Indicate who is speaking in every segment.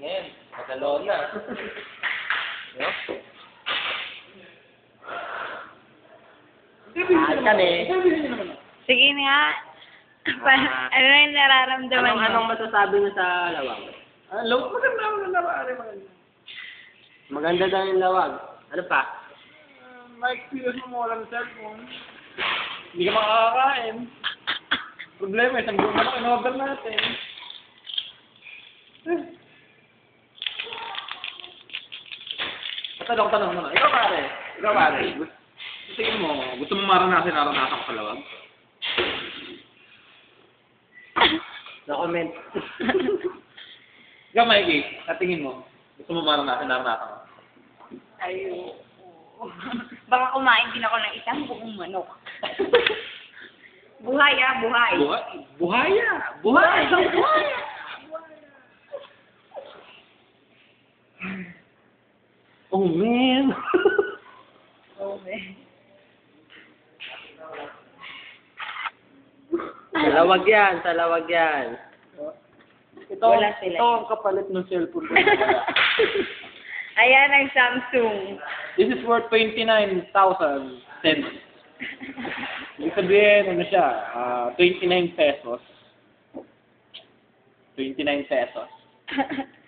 Speaker 1: Ngayon, magalaon na. No?
Speaker 2: Sige nga. Ano yung nararamdaman mo?
Speaker 1: Anong masasabi niyo sa lawag?
Speaker 3: Lawag, maganda.
Speaker 1: Maganda daw yung lawag. Ano pa?
Speaker 3: Ma-experience mo walang cellphone. Hindi ka makakakain. Problema, isang buong manok in-order natin. Tanong naman. Ikaw pare. Tingin mo, gusto mo naranasan ko sa lawag?
Speaker 1: No comment.
Speaker 3: Ikaw, Mikey, sa tingin mo, gusto mo naranasan ko?
Speaker 2: Ay, baka kumain din ako ng isang buong manok. Buhay.
Speaker 3: Buhay! Oh, man!
Speaker 1: Sa lawag yan.
Speaker 2: Wala sila.
Speaker 3: Ito ang kapalit ng cellphone ko.
Speaker 2: Ayan ang Samsung.
Speaker 3: This is worth 29,000 cents. Ibig sabihin, ano siya, 29 pesos. 29 pesos.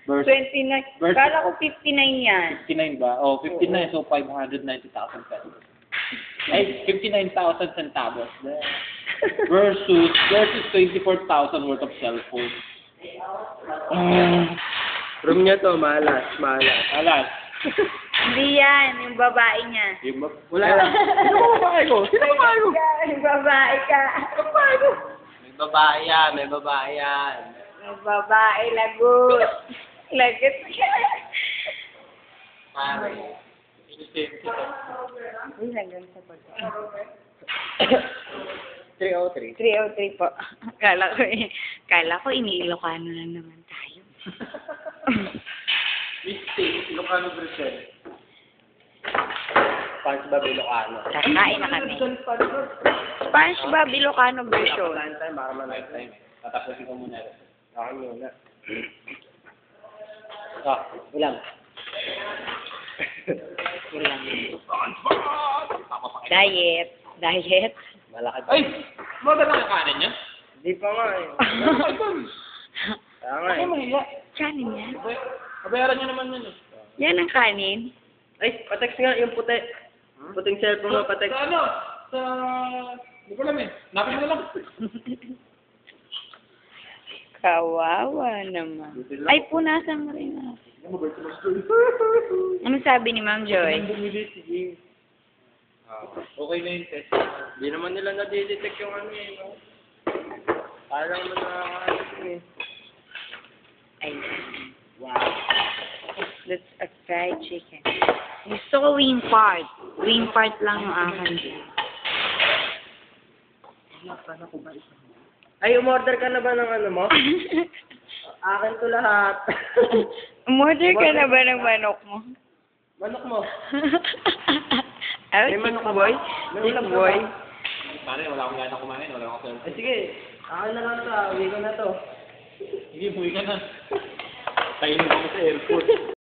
Speaker 3: Versus-
Speaker 2: 29. Kala ko 59 yan.
Speaker 3: 59 ba? Oh, 59, so 590,000 pesos. Ay, 59,000 centavos. Versus 24,000 worth of cellphone.
Speaker 1: Room niya to, malas.
Speaker 3: Alas.
Speaker 2: Hindi yan, yung babae niya.
Speaker 3: Wala. Sino ba babae ko?
Speaker 2: Yung babae ka.
Speaker 1: May babae yan.
Speaker 2: Yung babae, lagot. Lagot ka.
Speaker 1: Pare.
Speaker 2: Uy, lagot sa pagka.
Speaker 1: 303.
Speaker 2: 303 po. Kala ko iniilokano lang naman tayo.
Speaker 3: Mistake, Ilocano version.
Speaker 1: SpongeBob Ilocano.
Speaker 2: Kakain na kami. SpongeBob Ilocano version.
Speaker 1: Saan tayo, baka manay time.
Speaker 3: Tatapusin ko muna.
Speaker 1: Ako muna.
Speaker 3: Ilang?
Speaker 2: Ulang. Diet.
Speaker 1: Malaki pa.
Speaker 3: Ay! Maganda ang kanin niya?
Speaker 1: Di pa nga eh. Kaya nga eh.
Speaker 3: mahiya.
Speaker 2: Kanin yan.
Speaker 3: Kabayaran niyo naman yun eh.
Speaker 2: Yan ang kanin.
Speaker 1: Ay, patext nga yung puti. Puting cellphone mo, patext.
Speaker 3: Sa ano? Sa... Hindi ko alam eh. Napin mo na lang.
Speaker 2: Kawawa naman. Ay, punasan mo rin ako. Ano sabi ni Ma'am Joy?
Speaker 3: Sige. Okay na yung test.
Speaker 1: Di naman nila nadidetect yung ano eh. No? Parang naman nakakalit eh.
Speaker 2: Ayan. Wow. That's a fried chicken. Gusto ko wing part. Wing part lang yung akin.
Speaker 1: Ay, umorder ka na ba ng ano mo? Akin to lahat.
Speaker 2: Umorder ka na ba ng manok mo?
Speaker 1: Manok mo.
Speaker 2: Ay,
Speaker 1: May manok
Speaker 2: boy.
Speaker 1: May
Speaker 2: Chick
Speaker 1: manok
Speaker 2: boy.
Speaker 3: Pare, wala akong gana kumain. Wala akong
Speaker 1: Ay, sige. Akin na lang to. Uwi ko na to.
Speaker 3: Sige, buwi ka na. Kainin ko sa airport.